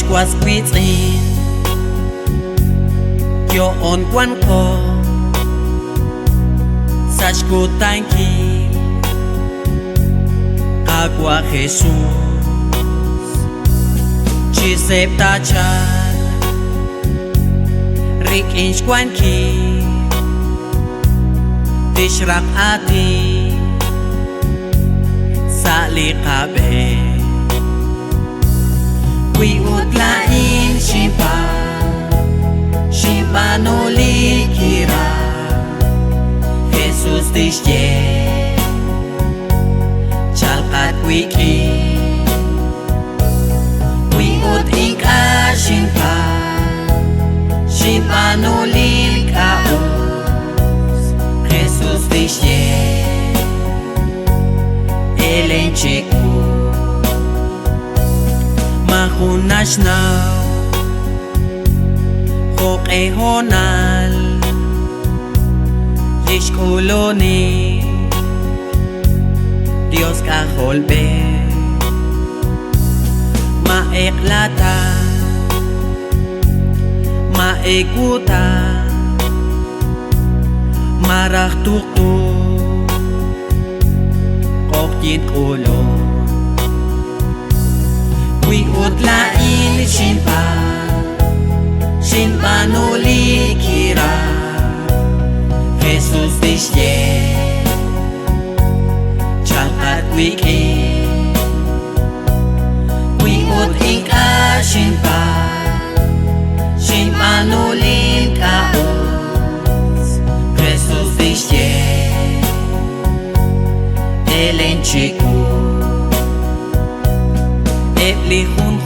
was quitting your own quan co such good thank you agua Jesús chisepta chan rik inch quan ki tishrak ati sa likabe wi utlain Shiba no likira Jesus tishye chalkat wiki wi ut inka Shiba no likaos Jesus tishye elenchiku mahunash now Hoke honal Lish koloni Dios ka holbe Maeklata Maekuta Marah tuktu Kokyin ulo Wi utlain Shiba no likira Jesus tishye chalkat wiki wi ut inka Shiba no likaos Jesus tishye elenchiku eplihun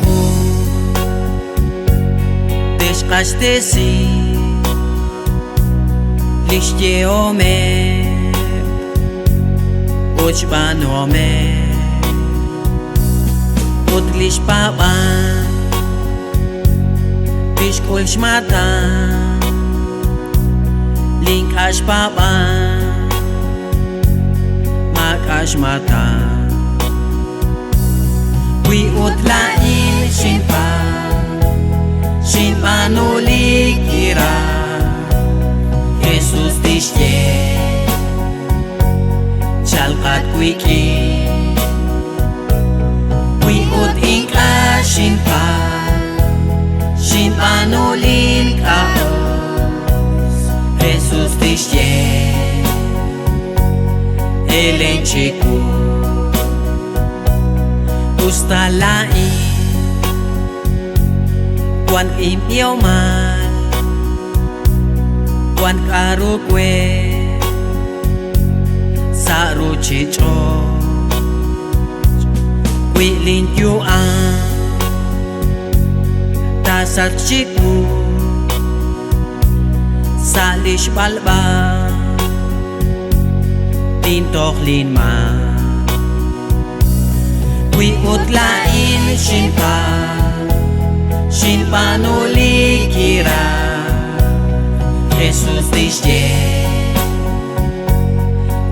Kastesi Lishye ome Uchban ome Utlish paban Pishkul shmatan Linkash paban Makash matan Wi utlain Shiba no likira Jesus tishye chalkat wiki wi ut inka Shiba no likaos Jesus tishye elenchiku ustalain Kwan im yêu man Kwan karu kwe Saru chicho Kwi lin yu an Tasat chiku Salish balba Tin tok lin ma Kwi utlain Shiba no likira Jesus tishye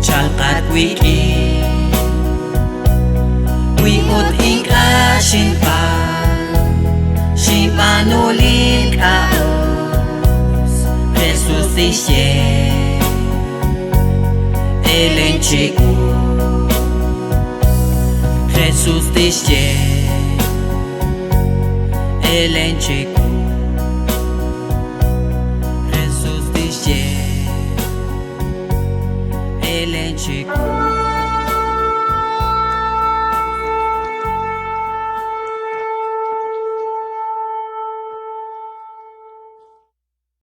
chalkat wiki wi ut inka Shiba no likaos Jesus tishye elenchiku Jesus tishye elenchiku